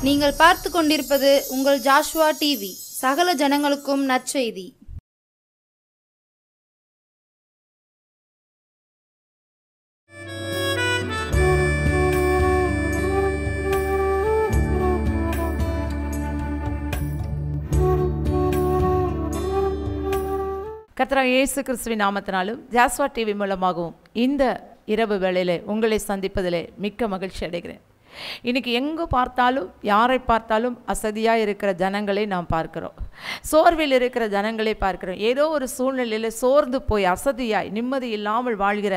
நீங்கள் பார்த்து கொண்டிருப்பது உங்கள் ஜாஷ்வா டிவி. சகல ஜனங்களுக்கும் நற்செய்தி. கர்த்தராகிய இயேசு கிறிஸ்துவின் நாமத்தினாலும் ஜாஷ்வா டிவி மூலமாகவும் இந்த இரவு வேளையிலே உங்களை சந்திப்பதிலே மிக்க மகிழ்ச்சி அடைகிறேன். இன்றைக்கி எங்கே பார்த்தாலும் யாரை பார்த்தாலும் அசதியாக இருக்கிற ஜனங்களை நாம் பார்க்கிறோம். சோர்வில் இருக்கிற ஜனங்களை பார்க்கிறோம். ஏதோ ஒரு சூழ்நிலையில் சோர்ந்து போய் அசதியாய் நிம்மதி இல்லாமல் வாழ்கிற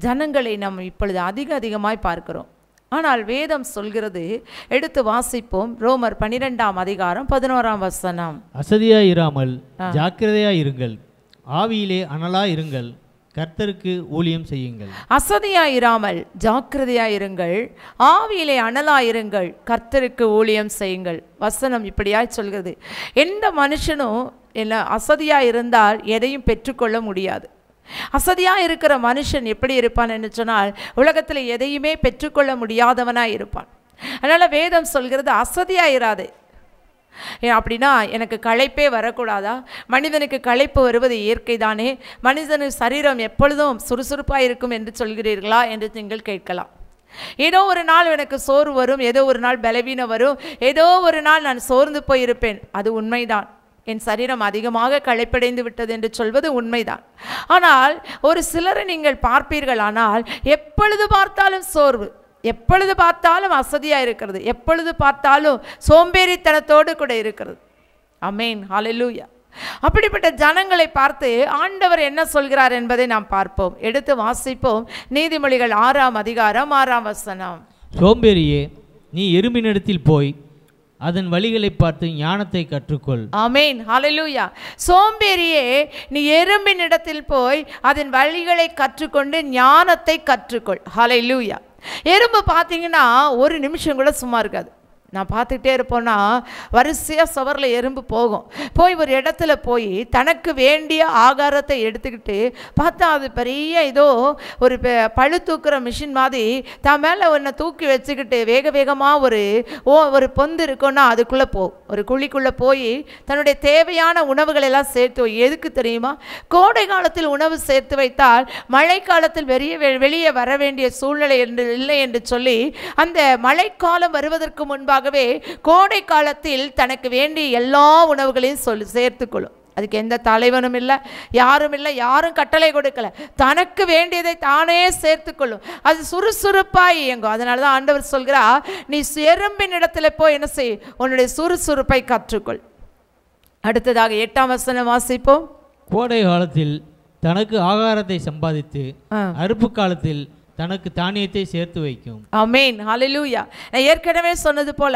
ஜனங்களை நாம் இப்பொழுது அதிகமாய் பார்க்கிறோம். ஆனால் வேதம் சொல்கிறது, எடுத்து வாசிப்போம். ரோமர் 12ஆம் அதிகாரம் 11ஆம் வசனம். அசதியாயிராமல் ஜாக்கிரதையாயிருங்கள், ஆவியிலே அனலாயிருங்கள், கர்த்தருக்கு ஊழியம் செய்யுங்கள். அசதியாயிராமல் ஜாக்கிரதையாயிருங்கள், ஆவியிலே அனலாயிருங்கள், கர்த்தருக்கு ஊழியம் செய்யுங்கள். வசனம் இப்படியாய் சொல்கிறது. எந்த மனுஷனும் அசதியாக இருந்தால் எதையும் பெற்றுக்கொள்ள முடியாது. அசதியாக இருக்கிற மனுஷன் எப்படி இருப்பான் என்று சொன்னால், உலகத்தில் எதையுமே பெற்றுக்கொள்ள முடியாதவனாக இருப்பான். அதனால் வேதம் சொல்கிறது, அசதியாயிராதே. அப்படின்னா எனக்கு களைப்பே வரக்கூடாதா? மனிதனுக்கு களைப்பு வருவது இயற்கை தானே, மனிதனுக்கு சரீரம் எப்பொழுதும் சுறுசுறுப்பாக இருக்கும் என்று சொல்கிறீர்களா என்று நீங்கள் கேட்கலாம். ஏதோ ஒரு நாள் எனக்கு சோர்வு வரும், ஏதோ ஒரு நாள் பலவீனம் வரும், ஏதோ ஒரு நாள் நான் சோர்ந்து போயிருப்பேன். அது உண்மைதான். என் சரீரம் அதிகமாக களைப்படைந்து விட்டது என்று சொல்வது உண்மைதான். ஆனால் ஒரு சிலரை நீங்கள் பார்ப்பீர்கள், ஆனால் எப்பொழுது பார்த்தாலும் சோர்வு, எப்பொழுது பார்த்தாலும் அசதியாக இருக்கிறது, எப்பொழுது பார்த்தாலும் சோம்பேறித்தனத்தோடு கூட இருக்கிறது. ஆமென், ஹல்லேலூயா. அப்படிப்பட்ட ஜனங்களை பார்த்து ஆண்டவர் என்ன சொல்கிறார் என்பதை நாம் பார்ப்போம். எடுத்து வாசிப்போம். நீதிமொழிகள் 6ஆம் அதிகாரம் 6ஆம் வசனம். சோம்பேறியே, நீ எறும்பினிடத்தில் போய் அதன் வழிகளை பார்த்து ஞானத்தை கற்றுக்கொள். ஆமென், ஹல்லேலூயா. சோம்பேறியே, நீ எறும்பினிடத்தில் போய் அதன் வழிகளை கற்றுக்கொண்டு ஞானத்தை கற்றுக்கொள். ஹல்லேலூயா. எறும்பு பார்த்தீங்கன்னா ஒரு நிமிஷம் கூட சும்மா இருக்காது. நான் பார்த்துக்கிட்டே இருப்போன்னா வரிசையாக சுவரில் எறும்பு போகும். போய் ஒரு இடத்துல போய் தனக்கு வேண்டிய ஆகாரத்தை எடுத்துக்கிட்டு பார்த்தா அது பெரிய ஏதோ ஒரு பழு தூக்குற மிஷின் மாதிரி தான் மேலே ஒன்றை தூக்கி வச்சுக்கிட்டு வேகமாக ஒரு பொந்து இருக்குன்னா அதுக்குள்ளே ஒரு குழிக்குள்ளே போய் தன்னுடைய தேவையான உணவுகளெல்லாம் சேர்த்து எதுக்கு தெரியுமா? கோடை காலத்தில் உணவு சேர்த்து வைத்தால் மழை காலத்தில் வெளியே வர வேண்டிய சூழ்நிலை இல்லை என்று சொல்லி அந்த மழைக்காலம் வருவதற்கு முன்பாக கோடை காலத்தில் தனக்கு வேண்டிய எல்லா உணவுகளையும் சேர்த்துக்கொள்ளும். அதுக்கு எந்த தலைவனும் இல்லை, யாரும் இல்லை, யாரும் கட்டளை கொடுக்கல. தனக்கு வேண்டியதை தானே சேர்த்துக்கொள்ளும். அது சுறுசுறுப்பாய் இயங்கும். அதனால தான் ஆண்டவர் சொல்கிறா, நீ எறும்பின் இடத்துல போய் என்ன செய், உன்னுடைய சுறுசுறுப்பை கற்றுக்கொள். அடுத்ததாக 8ஆம் வசனம் வாசிப்போம். கோடை காலத்தில் தனக்கு ஆகாரத்தை சம்பாதித்து அறுப்பு காலத்தில் தனக்கு தானியத்தை சேர்த்து வைக்கும். ஆமென், ஹல்லேலூயா. நான் ஏற்கனவே சொன்னது போல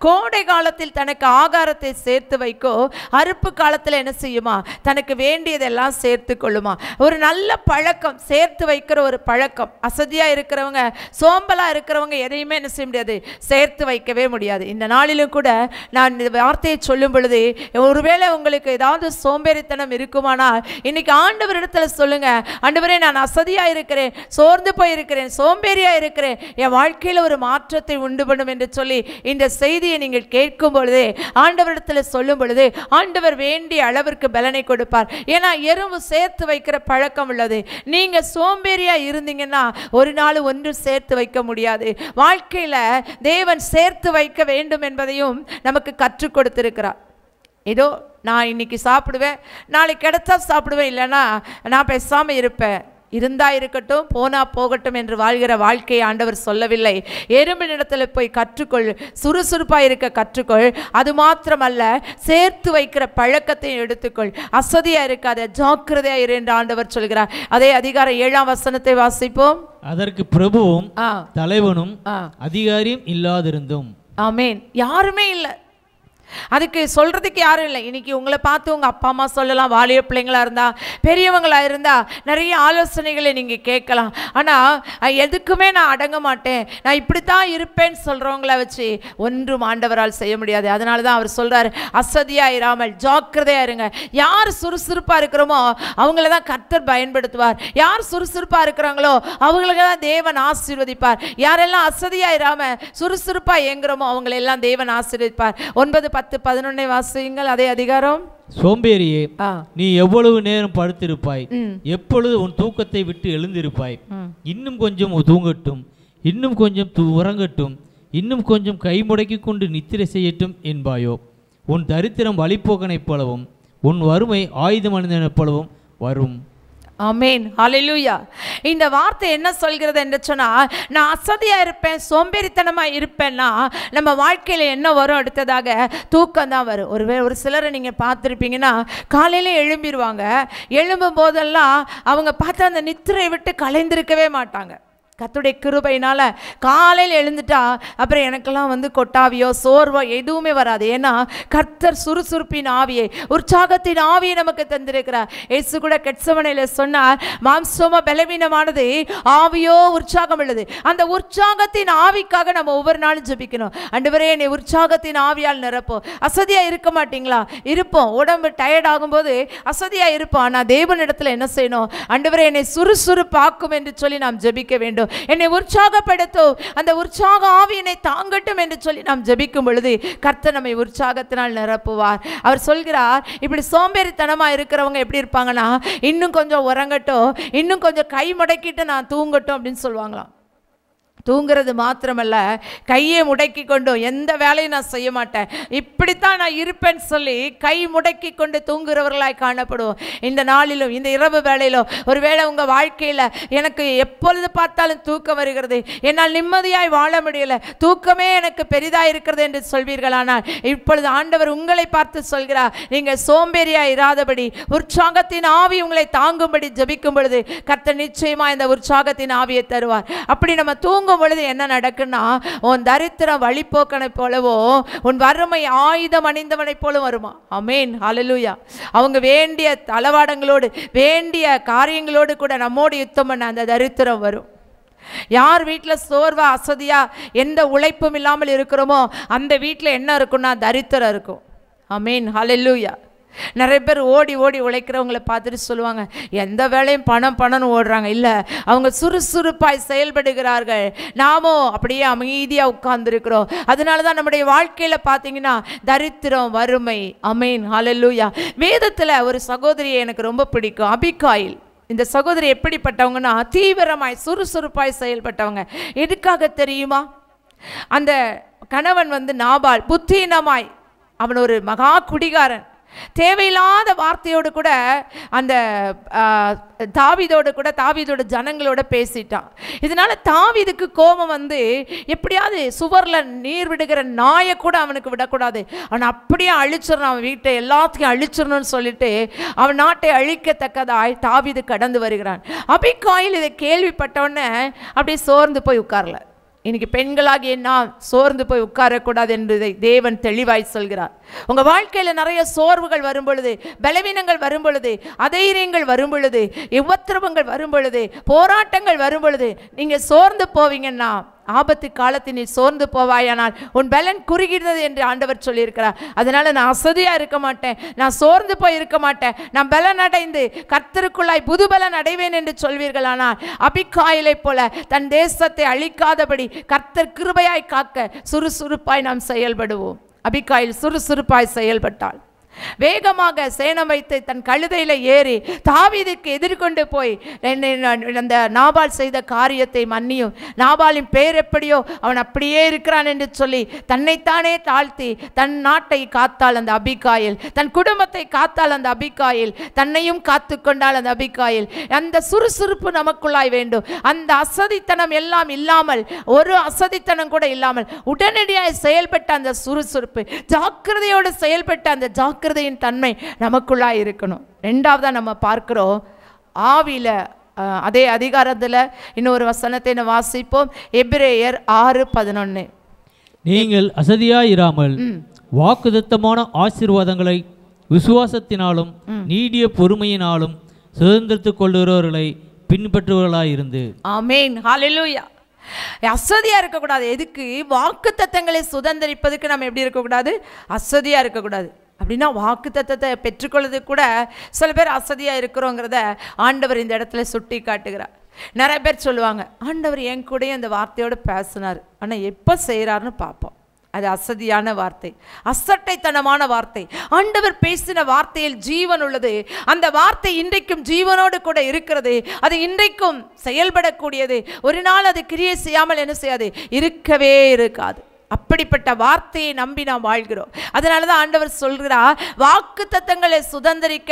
கோடை காலத்தில் தனக்கு ஆகாரத்தை சேர்த்து வைக்கோ, அறுப்பு காலத்தில் என்ன செய்யுமா? தனக்கு வேண்டியதெல்லாம் சேர்த்து கொள்ளுமா. ஒரு நல்ல பழக்கம், சேர்த்து வைக்கிற ஒரு பழக்கம். அசதியாக இருக்கிறவங்க, சோம்பலாக இருக்கிறவங்க எதையுமே என்ன செய்ய முடியாது, சேர்த்து வைக்கவே முடியாது. இந்த நாளிலும் கூட நான் இந்த வார்த்தையை சொல்லும் பொழுது, ஒருவேளை உங்களுக்கு ஏதாவது சோம்பேறித்தனம் இருக்குமானால் இன்னைக்கு ஆண்டவரிடத்தில் சொல்லுங்க, ஆண்டவரே நான் அசதியாக இருக்கிறேன், சோர்ந்து போய் சோம்பேறியா இருக்கிறேன், என் வாழ்க்கையில் ஒரு மாற்றத்தை உண்டு பண்ணும் என்று சொல்லி இந்த செய்தியை நீங்கள் கேட்கும் பொழுதே, ஆண்டவரிடத்தில் சொல்லும் பொழுது ஆண்டவர் வேண்டிய அளவிற்கு பலனை கொடுப்பார். ஏன்னா எறும்பு சேர்த்து வைக்கிற பழக்கம் உள்ளது. நீங்க சோம்பேறியா இருந்தீங்கன்னா ஒரு நாள் ஒன்றும் சேர்த்து வைக்க முடியாது. வாழ்க்கையில தேவன் சேர்த்து வைக்க வேண்டும் என்பதையும் நமக்கு கற்றுக் கொடுத்திருக்கிறார். ஏதோ நான் இன்னைக்கு சாப்பிடுவேன், நாளைக்கு கிடைச்சா சாப்பிடுவேன், இல்லைன்னா நான் பேசாமல் இருப்பேன், இருந்தா இருக்கட்டும் போனா போகட்டும் என்று வாழ்கிற வாழ்க்கையை ஆண்டவர் சொல்லவில்லை. எறும்பினிடத்தில் போய் கற்றுக்கொள், சுறுசுறுப்பாக இருக்க கற்றுக்கொள். அது மாத்திரமல்ல, சேர்த்து வைக்கிற பழக்கத்தையும் எடுத்துக்கொள். அசதியாக இருக்காத, ஜாக்கிரதையாக இரு என்று ஆண்டவர் சொல்கிறார். அதே அதிகாரம் 7ஆம் வசனத்தை வாசிப்போம். அதற்கு பிரபுவும் தலைவனும் அதிகாரியும் இல்லாதிருந்தும். ஆமென். யாருமே இல்லை. அதுக்கு சொல்கிறதுக்கு யாரும் இல்லை. இன்றைக்கி உங்களை பார்த்து உங்கள் அப்பா அம்மா சொல்லலாம், வாலிய பிள்ளைங்களாக இருந்தால் பெரியவங்களாக இருந்தால் நிறைய ஆலோசனைகளை நீங்கள் கேட்கலாம். ஆனால் எதுக்குமே நான் அடங்க மாட்டேன், நான் இப்படித்தான் இருப்பேன்னு சொல்கிறவங்கள வச்சு ஒன்றும் ஆண்டவரால் செய்ய முடியாது. அதனால தான் அவர் சொல்கிறார், அசதியாக இராமல் ஜாக்கிரதையாக இருங்க. யார் சுறுசுறுப்பாக இருக்கிறோமோ அவங்கள தான் கர்த்தர் பயன்படுத்துவார். யார் சுறுசுறுப்பாக இருக்கிறாங்களோ அவங்களுக்கு தான் தேவன் ஆசீர்வதிப்பார். யாரெல்லாம் அசதியாக இராமல் சுறுசுறுப்பாக இயங்குறோமோ அவங்களெல்லாம் தேவன் ஆசீர்வதிப்பார். 9, 10, 11 வாசியுங்கள். அதே அதிகாரம். சோம்பேறியே, நீ எவ்வளவு நேரம் படுத்திருப்பாய், எப்பொழுது உன் தூக்கத்தை விட்டு எழுந்திருப்பாய். இன்னும் கொஞ்சம் தூங்கட்டும், இன்னும் கொஞ்சம் உறங்கட்டும், இன்னும் கொஞ்சம் கை முடக்கி கொண்டு நித்திரை செய்யட்டும் என்பாயோ. உன் தரித்திரம் வழிப்போக்கனைப் போலவும் உன் வறுமை ஆயுத மனிதனைப் போலவும் வரும். ஆமேன், ஹல்லேலூயா. இந்த வார்த்தை என்ன சொல்கிறது என்று சொன்னால், நான் அசதியாக இருப்பேன், சோம்பேறித்தனமாக இருப்பேன்னா நம்ம வாழ்க்கையில் என்ன வரும்? அடுத்ததாக தூக்கம் தான் வரும். ஒரு சிலரை நீங்கள் பார்த்துருப்பீங்கன்னா காலையில் எழும்பிடுவாங்க. எழும்பும் போதெல்லாம் அவங்க பார்த்து அந்த நித்திரை விட்டு கலைந்திருக்கவே மாட்டாங்க. கர்த்தருடைய கிருபையினால் காலையில் எழுந்துட்டா அப்புறம் எனக்கெல்லாம் கொட்டாவியோ சோர்வோ எதுவுமே வராது. ஏன்னா கர்த்தர் சுறுசுறுப்பின் ஆவியை, உற்சாகத்தின் ஆவியை நமக்கு தந்திருக்கிறார். இயேசு கூட கெத்செமனேல சொன்னார், மாம்சமோ பலவீனமானது, ஆவியோ உற்சாகம் உள்ளது. அந்த உற்சாகத்தின் ஆவிக்காக நம்ம ஒவ்வொரு நாளும் ஜெபிக்கணும். ஆண்டவரே, என்னை உற்சாகத்தின் ஆவியால் நிரப்போம். அசதியாக இருக்க மாட்டீங்களா? இருப்போம். உடம்பு டயர்ட் ஆகும்போது அசதியாக இருப்போம். ஆனால் தேவனிடத்தில் என்ன செய்யணும்? ஆண்டவரே, என்னை சுறுசுறுப்பாக்கும் என்று சொல்லி நாம் ஜெபிக்க வேண்டும். என்னை உற்சாகப்படுத்தும், அந்த உற்சாக ஆவி என்னை தாங்கட்டும் என்று சொல்லி நாம் ஜெபிக்கும் பொழுது கர்த்தர் நம்மை உற்சாகத்தினால் நிரப்புவார். அவர் சொல்கிறார், இப்படி சோம்பேறித்தனமாக இருக்கிறவங்க எப்படி இருப்பாங்கன்னா, இன்னும் கொஞ்சம் உறங்கட்டும், இன்னும் கொஞ்சம் கை முடக்கிட்டு நான் தூங்கட்டும் அப்படின்னு சொல்லுவாங்களாம். தூங்குறது மாத்திரமல்ல, கையை முடக்கி கொண்டு எந்த வேலையும் நான் செய்ய மாட்டேன், இப்படித்தான் நான் இருப்பேன்னு சொல்லி கை முடக்கி கொண்டு தூங்குறவர்களாய் காணப்படுவோம். இந்த நாளிலும் இந்த இரவு வேளையிலும் ஒருவேளை உங்கள் வாழ்க்கையில் எனக்கு எப்பொழுது பார்த்தாலும் தூக்கம் வருகிறது, என்னால் நிம்மதியாய் வாழ முடியல, தூக்கமே எனக்கு பெரிதாக இருக்கிறது என்று சொல்வீர்களானால் இப்பொழுது ஆண்டவர் உங்களை பார்த்து சொல்கிறார், நீங்கள் சோம்பேறியாய் இராதபடி உற்சாகத்தின் ஆவி உங்களை தாங்கும்படி ஜெபிக்கும் பொழுது கர்த்தர் நிச்சயமாக இந்த உற்சாகத்தின் ஆவியை தருவார். அப்படி நம்ம தூங்கும் பொழுது என்ன நடக்குன்னா, உன் தரித்திரம் வழிப்போக்கனை போலவோ உன் வறுமை ஆயுதம் அணிந்தவனை போல வருமா. ஆமென், ஹல்லேலூயா. அவங்க வேண்டிய தளவாடங்களோடு வேண்டிய காரியங்களோடு கூட நம்மோடு யுத்தம் பண்ண அந்த தரித்திரம் வரும். யார் வீட்டில் சோர்வா அசதியா எந்த உழைப்பும் இல்லாமல் இருக்கிறோமோ அந்த வீட்டில் என்ன இருக்குன்னா தரித்திரம் இருக்கும். ஆமென், ஹல்லேலூயா. நிறைய பேர் ஓடி ஓடி உழைக்கிறவங்களை பார்த்துட்டு சொல்லுவாங்க, எந்த வேலையும் பணம்னு ஓடுறாங்க. இல்லை, அவங்க சுறுசுறுப்பாய் செயல்படுகிறார்கள். நாமோ அப்படியே அமைதியாக உட்கார்ந்துருக்கிறோம். அதனால தான் நம்முடைய வாழ்க்கையில் பார்த்தீங்கன்னா தரித்திரம், வறுமை. ஆமென், ஹல்லேலூயா. வேதத்தில் ஒரு சகோதரியை எனக்கு ரொம்ப பிடிக்கும், அபிகாயில். இந்த சகோதரி எப்படிப்பட்டவங்கன்னா, தீவிரமாய் சுறுசுறுப்பாய் செயல்பட்டவங்க. எதுக்காக தெரியுமா? அந்த கணவன் நாபால் புத்தீனமாய், அவன் ஒரு மகா குடிகாரன், தேவையில்லாத வார்த்தையோடு கூட அந்த தாவீதோட ஜனங்களோட பேசிட்டான். இதனால தாவீதுக்கு கோபம் எப்படியாவது சுவரில் நீர் விடுகிற நாயை கூட அவனுக்கு விடக்கூடாது, அவன் அப்படியே அழிச்சிடணும், அவன் வீட்டை எல்லாத்தையும் அழிச்சிடணும்னு சொல்லிட்டு அவன் நாட்டை அழிக்கத்தக்கதாய் தாவீது கடந்து வருகிறான். அபிகாயில் இதை கேள்விப்பட்டவுடனே அப்படியே சோர்ந்து போய் உட்காரல. இன்னைக்கு பெண்களாகிய நாம் சோர்ந்து போய் உட்காரக்கூடாது என்பதை தேவன் தெளிவாய் சொல்கிறார். உங்கள் வாழ்க்கையில் நிறைய சோர்வுகள் வரும் பொழுது, பலவீனங்கள் வரும் பொழுது, அதைரியங்கள் வரும் பொழுது, உபத்திரவங்கள் வரும் பொழுது, போராட்டங்கள் வரும் பொழுது நீங்கள் சோர்ந்து போவீங்கன்னா, ஆபத்து காலத்தில் நீ சோர்ந்து போவாயானால் உன் பலன் குறுகிறது என்று ஆண்டவர் சொல்லியிருக்கிறார். அதனால நான் அசதியாக இருக்க மாட்டேன், நான் சோர்ந்து போய் இருக்க மாட்டேன், நான் பலன் அடைந்து கர்த்தருக்குள்ளாய் புது பலன் அடைவேன் என்று சொல்வீர்களானால், அபிகாயிலை போல தன் தேசத்தை அழிக்காதபடி கர்த்தர் கிருபையாய் காக்க சுறுசுறுப்பாய் நாம் செயல்படுவோம். அபிகாயில் சுறுசுறுப்பாய் செயல்பட்டாள். வேகமாக சேனம் வைத்து தன் கழுதையில் ஏறி தாவீதுக்கு எதிர்கொண்டு போய், அந்த நாபால் செய்த காரியத்தை மன்னியும், நாபாலின் பேர் எப்படியோ அவன் அப்படியே இருக்கிறான் என்று சொல்லி தன்னைத்தானே தாழ்த்தி தன் நாட்டை காத்தாள் அந்த அபிகாயில், தன் குடும்பத்தை காத்தாள் அந்த அபிகாயில், தன்னையும் காத்து கொண்டாள் அந்த அபிகாயில். அந்த சுறுசுறுப்பு நமக்குள்ளாய் வேண்டும். அந்த அசதித்தனம் எல்லாம் இல்லாமல், ஒரு அசதித்தனம் கூட இல்லாமல் உடனடியாக செயல்பட்ட அந்த சுறுசுறுப்பு, ஜாக்கிரதையோடு செயல்பட்ட அந்த ஜாக்கிரதையின் தன்மை நமக்குள்ளாய் இருக்கணும். ரெண்டாவதாக நம்ம பார்க்கிறோம், ஆவியில் அதே அதிகாரத்தில் இன்னொரு வசனத்தை வாசிப்போம். எபிரேயர் 6:11. நீங்கள் அசதியாயிராமல் வாக்குத்தத்தமான ஆசீர்வாதங்களை விசுவாசத்தினாலும் நீடிய பொறுமையினாலும் சுதந்திரத்துக் கொள்ளுகிறவர்களை பின்பற்றுவர்களாயிருந்து. ஆமென், ஹல்லேலூயா. அசதியா இருக்கக்கூடாது. எதுக்கு? வாக்குத்தத்தங்களை சுதந்திரிப்பதுக்கு நம்ம எப்படி இருக்கக்கூடாது? அசதியா இருக்கக்கூடாது. அப்படின்னா வாக்குத்தத்தத்தை பெற்றுக்கொள்வது கூட சில பேர் அசதியா இருக்கிறோங்கிறத ஆண்டவர் இந்த இடத்துல சுட்டி காட்டுகிறார். நிறைய பேர் சொல்லுவாங்க, ஆண்டவர் என் கூட அந்த வார்த்தையோடு பேசினார், ஆனால் எப்போ செய்கிறாருன்னு பார்ப்போம். அது அசதியான வார்த்தை, அசட்டைத்தனமான வார்த்தை. ஆண்டவர் பேசின வார்த்தையில் ஜீவன் உள்ளது. அந்த வார்த்தை இன்றைக்கும் ஜீவனோடு கூட இருக்கிறது. அது இன்றைக்கும் செயல்படக்கூடியது. ஒரு நாள் அது கிரியை செய்யாமல் என்ன செய்யாது? இருக்கவே இருக்காது. அப்படிப்பட்ட வார்த்தையை நம்பி நாம் வாழ்கிறோம். அதனால தான் ஆண்டவர் சொல்கிறார், வாக்குத்தத்தங்களை சுதந்திரிக்க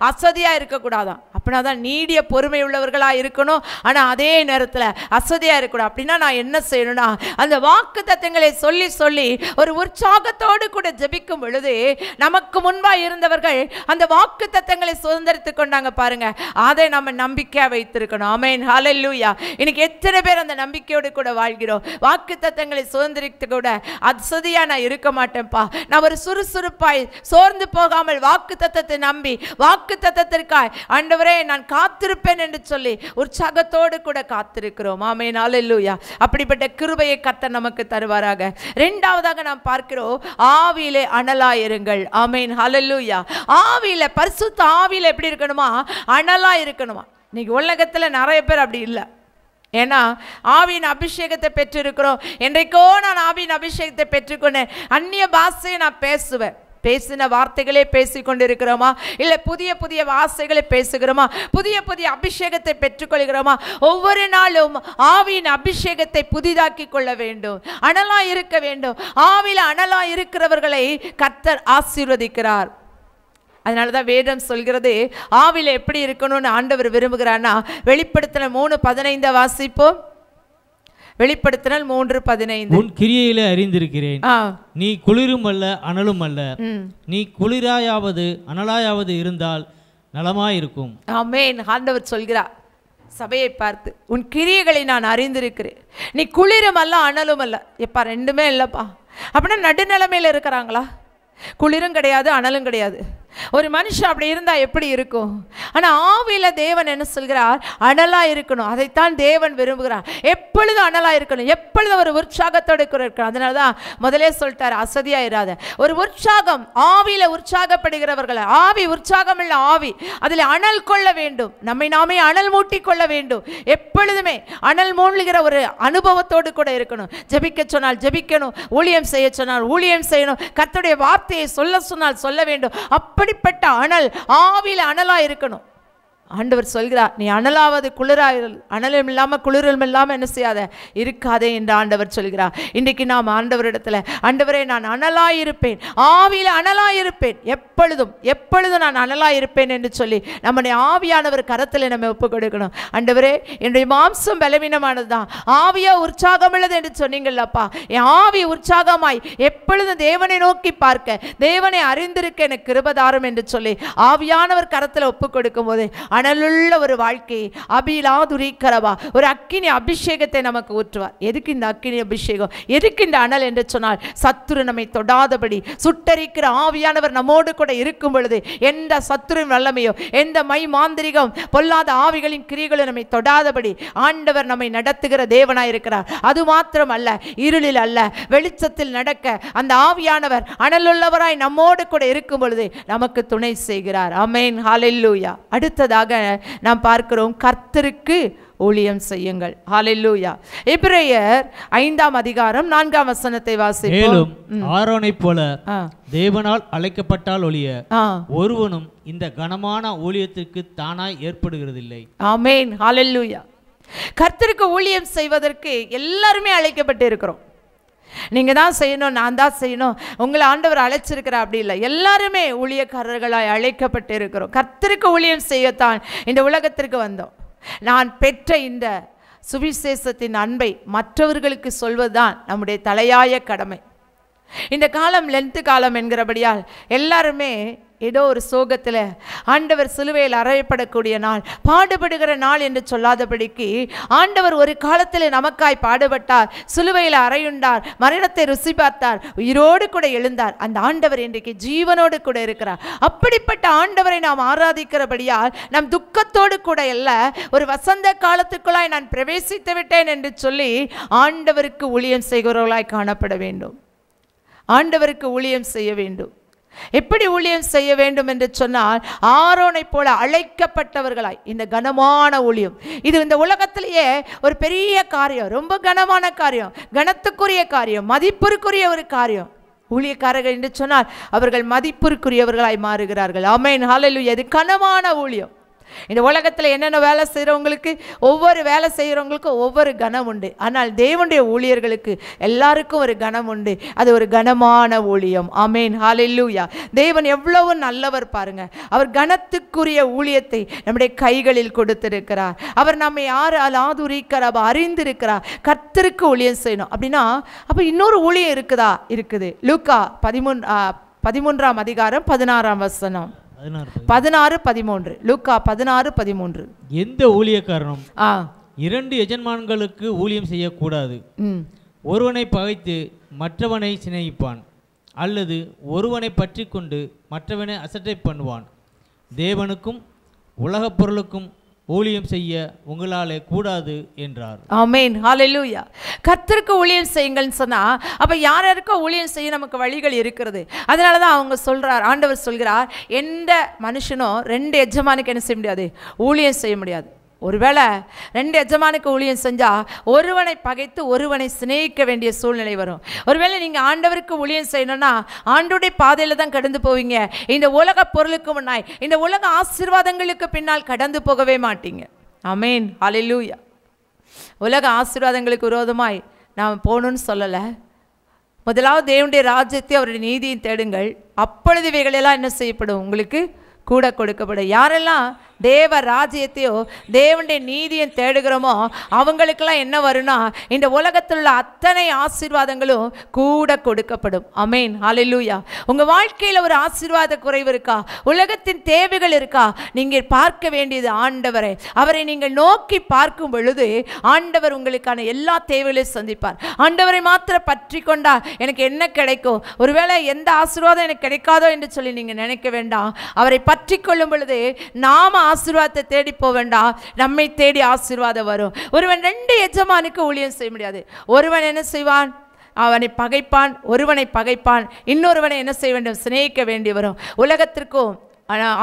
அசதியா இருக்கக்கூடாதான். அப்படின்னா தான் நீடிய பொறுமை உள்ளவர்களா இருக்கணும். ஆனால் அதே நேரத்தில் அசதியா இருக்கக்கூடாது. அப்படின்னா நான் என்ன செய்யணும்னா, அந்த வாக்குத்தத்தங்களை சொல்லி சொல்லி ஒரு உற்சாகத்தோடு கூட ஜெபிக்கும் பொழுது நமக்கு முன்பாக இருந்தவர்கள் அந்த வாக்குத்தத்தங்களை சுதந்திரித்து கொண்டாங்க பாருங்க. அதை நம்ம நம்பிக்கையா வைத்திருக்கணும். ஆமென், ஹல்லேலூயா. இன்னைக்கு எத்தனை பேர் அந்த நம்பிக்கையோடு கூட வாழ்கிறோம்? வாக்குத்தத்தங்களை சுதந்திரித்து கூட அசதியா நான் இருக்க மாட்டேன்ப்பா, நான் ஒரு சுறுசுறுப்பாய் சோர்ந்து போகாமல் வாக்குத்தத்தத்தை நம்பி வாக்குத்தத்தத்திற்காய் ஆண்டவரே நான் காத்திருப்பேன் என்று சொல்லி உற்சாகத்தோடு கூட காத்திருக்கிறோம். ஆமென், ஹல்லேலூயா. அப்படிப்பட்ட கிருபையை கர்த்தர் நமக்கு தருவாராக. இரண்டாவதாக நாம் பார்க்கிறோம், ஆவியிலே அனலாயிருங்கள். ஆமென், ஹல்லேலூயா. ஆவியில, பரிசுத்த ஆவியில எப்படி இருக்கணுமா? அனலா இருக்கணுமா. இன்னைக்கு உலகத்தில் நிறைய பேர் அப்படி இல்லை. ஏன்னா ஆவியின் அபிஷேகத்தை பெற்றிருக்கிறோம். என்றைக்கோ நான் ஆவியின் அபிஷேகத்தை பெற்றுக்கொண்டேன், அந்நிய பாஷையை நான் பேசுவேன். பேசின வார்த்தைகளே பேசிக்கொண்டிருக்கிறோமா? இல்லை புதிய புதிய வார்த்தைகளை பேசுகிறோமா? புதிய புதிய அபிஷேகத்தை பெற்றுக்கொள்கிறோமா? ஒவ்வொரு நாளும் ஆவியின் அபிஷேகத்தை புதிதாக்கி கொள்ள வேண்டும், அனலா இருக்க வேண்டும். ஆவியில் அனலா இருக்கிறவர்களை கர்த்தர் ஆசீர்வதிக்கிறார். அதனால தான் வேதம் சொல்கிறது ஆவில எப்படி இருக்கணும்னு ஆண்டவர் விரும்புகிறான்னா, வெளிப்படுத்தின 3:15 வாசிப்போம். வெளிப்படுத்தினல் 3:15. உன் கிரியையிலே அறிந்திருக்கிறேன், நீ குளிரும் அல்ல அனலும் அல்ல. நீ குளிராயாவது அனலாயாவது இருந்தால் நலமாயிருக்கும். ஆமென். ஆண்டவர் சொல்கிறார் சபையை பார்த்து, உன் கிரியைகளை நான் அறிந்திருக்கிறேன், நீ குளிரும் அல்ல அனலும் அல்ல. எப்பா ரெண்டுமே இல்லைப்பா. அப்படின்னா நடுநிலைமையில் இருக்கிறாங்களா? குளிரும் கிடையாது அனலும் கிடையாது. ஒரு மனுஷன் அப்படி இருந்தால் எப்படி இருக்கும்? ஆனால் ஆவியில தேவன் என்ன சொல்கிறார்? அனலா இருக்கணும். அதைத்தான் தேவன் விரும்புகிறார். எப்பொழுதும் அனலா இருக்கணும், எப்பொழுதும் ஒரு உற்சாகத்தோடு இருக்கணும். அதனால தான் முதலே சொல்லிட்டார், அசதியா இராத. ஒரு உற்சாகம், ஆவியில உற்சாகப்படுகிறவர்கள், ஆவி உற்சாகம் இல்லை ஆவி, அதில் அனல் கொள்ள வேண்டும். நம்மை நாமே அனல் மூட்டி கொள்ள வேண்டும். எப்பொழுதுமே அனல் மூழ்கிற ஒரு அனுபவத்தோடு கூட இருக்கணும். ஜெபிக்க சொன்னால் ஜெபிக்கணும், ஊழியம் செய்ய சொன்னால் ஊழியம் செய்யணும், கர்த்தருடைய வார்த்தையை சொல்ல சொன்னால் சொல்ல வேண்டும். அப்படிப்பட்ட அனல், ஆவியில அனலா இருக்கணும். ஆண்டவர் சொல்கிறார், நீ அனலாவது குளிராய், அனலும் இல்லாமல் குளிரும் இல்லாமல் என்ன செய்யாத இருக்காதே என்று ஆண்டவர் சொல்கிறார். இன்றைக்கு நாம் ஆண்டவரிடத்தில், ஆண்டவரே நான் அனலாயிருப்பேன், ஆவியில் அனலாயிருப்பேன், எப்பொழுதும் எப்பொழுதும் நான் அனலாயிருப்பேன் என்று சொல்லி நம்முடைய ஆவியானவர் கரத்தில் நம்ம ஒப்பு கொடுக்கணும். ஆண்டவரே என்னுடைய மாம்சம் பலவீனமானது தான், ஆவியா உற்சாகம் உள்ளது என்று சொன்னீங்கல்லப்பா. என் ஆவி உற்சாகமாய் எப்பொழுதும் தேவனை நோக்கி பார்க்க, தேவனை அறிந்திருக்க எனக்கு கிருபதாரும் என்று சொல்லி ஆவியானவர் கரத்தில் ஒப்பு கொடுக்கும் போது அனலுள்ள ஒரு வாழ்க்கை, அபிலாதுரிக்கரவா, ஒரு அக்கினி அபிஷேகத்தை நமக்கு ஊற்றுவார். எதுக்கு இந்த அக்கினி அபிஷேகம்? எதுக்கு இந்த அனல் என்று சொன்னால், சத்துரு நம்மை தொடாதபடி சுட்டரிக்கிற ஆவியானவர் நம்மோடு கூட இருக்கும் பொழுது எந்த சத்துருவின் வல்லமையோ, எந்த மை மாந்திரிகம், பொல்லாத ஆவிகளின் கிரியைகளும் நம்மை தொடாதபடி ஆண்டவர் நம்மை நடத்துகிற தேவனாய் இருக்கிறார். அது மாத்திரம் அல்ல, இருளில் அல்ல வெளிச்சத்தில் நடக்க அந்த ஆவியானவர் அனலுள்ளவராய் நம்மோடு கூட இருக்கும் பொழுது நமக்கு துணை செய்கிறார். ஆமென், ஹல்லேலூயா. அடுத்ததாக நாம் பார்க்கிறோம், கர்த்தருக்கு ஊழியம் செய்யுங்கள். ஹல்லேலூயா. எபிரேயர் 5:4 வாசிப்போம். ஆரோனைப் போல தேவனால் அழைக்கப்பட்டால் ஒழிய ஒருவனும் இந்த கனமான ஊழியத்திற்கு தானாய் ஏற்படுகிறதில்லை. ஆமென், ஹல்லேலூயா. கர்த்தருக்கு ஊழியம் செய்வதற்கு எல்லாருமே அழைக்கப்பட்டு இருக்கிறோம். நீங்க தான் செய்யணும், நான் தான் செய்யணும், உங்களை ஆண்டவர் அழைச்சிருக்கிற அப்படி இல்லை. எல்லாருமே ஊழியக்காரர்களாய் அழைக்கப்பட்டு இருக்கிறோம். கர்த்தருக்கு ஊழியம் செய்யத்தான் இந்த உலகத்திற்கு வந்தோம். நான் பெற்ற இந்த சுவிசேஷத்தின் அன்பை மற்றவர்களுக்கு சொல்வதுதான் நம்முடைய தலையாய கடமை. இந்த காலம் லென்த்து காலம் என்கிறபடியால் எல்லாருமே ஏதோ ஒரு சோகத்தில் ஆண்டவர் சிலுவையில் அறையப்படக்கூடிய நாள், பாடுபடுகிற நாள் என்று சொல்லாதபடிக்கு ஆண்டவர் ஒரு காலத்தில் நமக்காய் பாடுபட்டார், சிலுவையில் அறையுண்டார், மரணத்தை ருசி பார்த்தார், உயிரோடு கூட எழுந்தார். அந்த ஆண்டவர் இன்றைக்கு ஜீவனோடு கூட இருக்கிறார். அப்படிப்பட்ட ஆண்டவரை நாம் ஆராதிக்கிறபடியால் நம் துக்கத்தோடு கூட அல்ல, ஒரு வசந்த காலத்துக்குள்ளாய் நான் பிரவேசித்து விட்டேன் என்று சொல்லி ஆண்டவருக்கு ஊழியம் செய்கிறவர்களாய் காணப்பட வேண்டும். ஆண்டவருக்கு ஊழியம் செய்ய வேண்டும். எப்படி ஊழியம் செய்ய வேண்டும் என்று சொன்னால், ஆரோனை போல அழைக்கப்பட்டவர்களாய் இந்த கனமான ஊழியம். இது இந்த உலகத்திலேயே ஒரு பெரிய காரியம், ரொம்ப கனமான காரியம், கனத்துக்குரிய காரியம், மதிப்பிற்குரிய ஒரு காரியம். ஊழியக்காரர்கள் என்று சொன்னால் அவர்கள் மதிப்பிற்குரியவர்களாய் மாறுகிறார்கள். ஆமென், ஹல்லேலூயா. இது கனமான ஊழியம். இந்த உலகத்தில் என்னென்ன வேலை செய்கிறவங்களுக்கு, ஒவ்வொரு வேலை செய்கிறவங்களுக்கும் ஒவ்வொரு கனம் உண்டு. ஆனால் தேவனுடைய ஊழியர்களுக்கு எல்லாருக்கும் ஒரு கனம் உண்டு. அது ஒரு கனமான ஊழியம். ஆமென், ஹல்லேலூயா. தேவன் எவ்வளவு நல்லவர் பாருங்க. அவர் கனத்துக்குரிய ஊழியத்தை நம்முடைய கைகளில் கொடுத்திருக்கிறார். அவர் நம்மை யார் ஆதுரிக்கிறார், அறிந்திருக்கிறார். கர்த்தருக்கு ஊழியம் செய்யணும் அப்படின்னா அப்போ இன்னொரு ஊழியம் இருக்குதா? இருக்குது. லூக்கா 13ஆம் அதிகாரம் 16ஆம் வசனம். 16:13. லூக்கா 16:13. எந்த ஊழியக்காரனும் இரண்டு எஜமான்களுக்கு ஊழியம் செய்யக்கூடாது. ஒருவனை பகைத்து மற்றவனை சிநேகிப்பான், அல்லது ஒருவனை பற்றி கொண்டு மற்றவனை அசட்டை பண்ணுவான். தேவனுக்கும் உலகப் பொருளுக்கும் ஊழியம் செய்ய உங்களாலே கூடாது என்றார். ஆமென், ஹல்லேலூயா. கர்த்தருக்கு ஊழியம் செய்யுங்கள்னு சொன்னா அப்ப யாருக்கோ ஊழியம் செய்ய நமக்கு வழிகள் இருக்கிறது. அதனால தான் அவங்க சொல்றார், ஆண்டவர் சொல்கிறார், எந்த மனுஷனும் ரெண்டு எஜமானுக்கு என்ன செய்ய முடியாது? ஊழியம் செய்ய முடியாது. ஒருவேளை ரெண்டு எஜமானுக்கு ஊழியம் செஞ்சால் ஒருவனை பகைத்து ஒருவனை சிநேகிக்க வேண்டிய சூழ்நிலை வரும். ஒருவேளை நீங்கள் ஆண்டவருக்கு ஊழியம் செய்யணும்னா ஆண்டவருடைய பாதையில் தான் கடந்து போவீங்க. இந்த உலக பொருளுக்கு முன்னாய், இந்த உலக ஆசீர்வாதங்களுக்கு பின்னால் கடந்து போகவே மாட்டீங்க. ஆமென், ஹல்லேலூயா. உலக ஆசீர்வாதங்களுக்கு விரோதமாய் நாம் போகணும்னு சொல்லலை. முதலாவது தேவனுடைய ராஜ்யத்தை அவருடைய நீதியை தேடுங்கள், அப்பொழுது இவைகளெல்லாம் என்ன செய்யப்படும்? உங்களுக்கு கூட கொடுக்கப்படும். யாரெல்லாம் தேவ ராஜ்யத்தையோ தேவனுடைய நீதியை தேடுகிறோமோ அவங்களுக்கெல்லாம் என்ன வரும்னா இந்த உலகத்தில் உள்ள அத்தனை ஆசீர்வாதங்களும் கூட கொடுக்கப்படும். ஆமென், ஹல்லேலூயா. உங்கள் வாழ்க்கையில் ஒரு ஆசீர்வாத குறைவு இருக்கா? உலகத்தின் தேவைகள் இருக்கா? நீங்கள் பார்க்க வேண்டியது ஆண்டவரை. அவரை நீங்கள் நோக்கி பார்க்கும் பொழுது ஆண்டவர் உங்களுக்கான எல்லா தேவைகளையும் சந்திப்பார். ஆண்டவரை மாத்திர பற்றி கொண்டா எனக்கு என்ன கிடைக்கும், ஒருவேளை எந்த ஆசீர்வாதம் எனக்கு கிடைக்காதோ என்று சொல்லி நீங்கள் நினைக்க வேண்டாம். அவரை பற்றி கொள்ளும் பொழுது நாம ஆசீர்வாதத்தை தேடி போக வேண்டாம், நம்மை தேடி ஆசீர்வாதம் வரும். ஒருவன் ரெண்டு எஜமானுக்கு ஊழியம் செய்ய முடியாது. ஒருவன் என்ன செய்வான்? அவனை பகைப்பான், ஒருவனை பகைப்பான், இன்னொருவனை என்ன செய்ய வேண்டும்? சிநேகிக்க வேண்டி வரும். உலகத்திற்கும்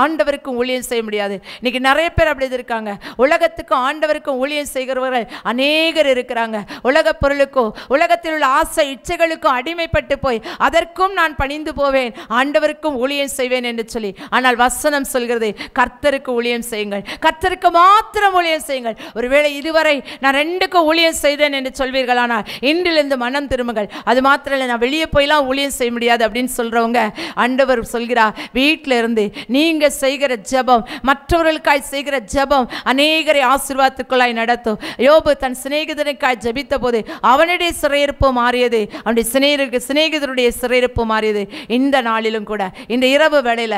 ஆண்டவருக்கும் ஊழியம் செய்ய முடியாது. இன்னைக்கு நிறைய பேர் அப்படி இருக்காங்க. உலகத்துக்கும் ஆண்டவருக்கும் ஊழியம் செய்கிறவர்கள் அநேகர் இருக்கிறாங்க. உலக பொருளுக்கோ உலகத்தில் உள்ள ஆசை இச்சைகளுக்கும் அடிமைப்பட்டு போய் அதற்கும் நான் பணிந்து போவேன், ஆண்டவருக்கும் ஊழியம் செய்வேன் என்று சொல்லி. ஆனால் வசனம் சொல்கிறது, கர்த்தருக்கு ஊழியம் செய்யுங்கள், கர்த்தருக்கு மாத்திரம் ஊழியம் செய்யுங்கள். ஒருவேளை இதுவரை நான் ரெண்டுக்கும் ஊழியம் செய்தேன் என்று சொல்வீர்கள், ஆனால் இன்றிலிருந்து மனம் திரும்புங்கள். அது மாத்திரம் இல்லை, நான் வெளியே போயெல்லாம் ஊழியம் செய்ய முடியாது அப்படின்னு சொல்றவங்க ஆண்டவர் சொல்கிறார், வீட்டில் இருந்து நீங்க செய்கிற ஜெபம், மற்றவர்களுக்காய் செய்கிற ஜெபம் அநேகரை ஆசீர்வாதத்துக்குள்ளாய் நடத்தும். யோபு தன் சிநேகிதனுக்காய் ஜெபித்த போது அவனுடைய சிறையிருப்பு மாறியது, அவனுடைய சிநேகிதருடைய சிறையிருப்பு மாறியது. இந்த நாளிலும் கூட இந்த இரவு வேளையில்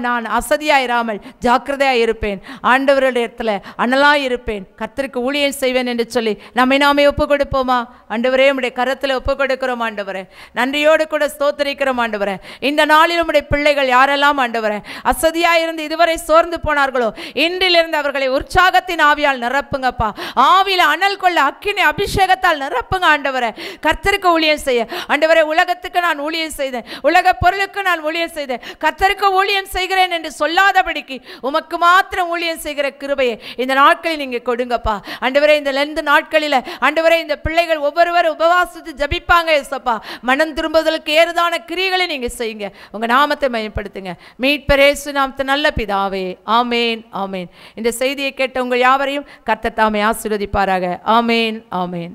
நான் அசதியாயிராமல் ஜாக்கிரதையாக இருப்பேன், ஆண்டவருடைய இடத்துல அனலாய் இருப்பேன், கர்த்தருக்கு ஊழியம் செய்வேன் என்று சொல்லி நம்மை நாமே ஒப்பு கொடுப்போமா? ஆண்டவரே, உம்முடைய கரத்தில் ஒப்பு கொடுக்கிறோம் ஆண்டவரே, நன்றியோடு கூட ஸ்தோத்திரிக்கிறோம் ஆண்டவரே. இந்த நாளில் உம்முடைய பிள்ளைகள் யாரெல்லாம் ஆண்டவரே அசதியாயிருந்து இதுவரை சோர்ந்து போனார்களோ, இன்றிலிருந்து அவர்களை உற்சாகத்தின் ஆவியால் நிரப்புங்கப்பா. ஆவியில் அனல் கொள்ள அக்கினி அபிஷேகத்தால் நிரப்புங்க ஆண்டவரே. கர்த்தருக்கு ஊழியம் செய்ய ஆண்டவரே, உலகத்துக்கு நான் ஊழியம் செய்தேன், உலக பொருளுக்கு நான் ஊழியம் செய்தேன், கர்த்தருக்கு ஊழியம் செய்கிறேன் என்று சொல்லாதபடிக்கு உமக்கு மாத்திரம் ஊழியம் செய்கிற கிருபையை இந்த நாட்களில் நீங்க கொடுங்கப்பா ஆண்டவரே. இந்த லெந்து நாட்களில் ஆண்டவரே இந்த பிள்ளைகள் ஒவ்வொருவரும் உபவாசித்து ஜபிப்பாங்க ஏசப்பா. மனம் திரும்புவதற்கு ஏறுதான கிரியைகளை நீங்க செய்யுங்க, உங்க நாமத்தை மயப்படுத்துங்க. மீட்பரே நாமத்தை நல்ல பிதாவே, ஆமேன், ஆமேன். இந்த செய்தியை கேட்ட உங்கள் யாவரையும் கர்த்தர் தாமே ஆசீர்வதிப்பாராக. ஆமேன், ஆமேன்.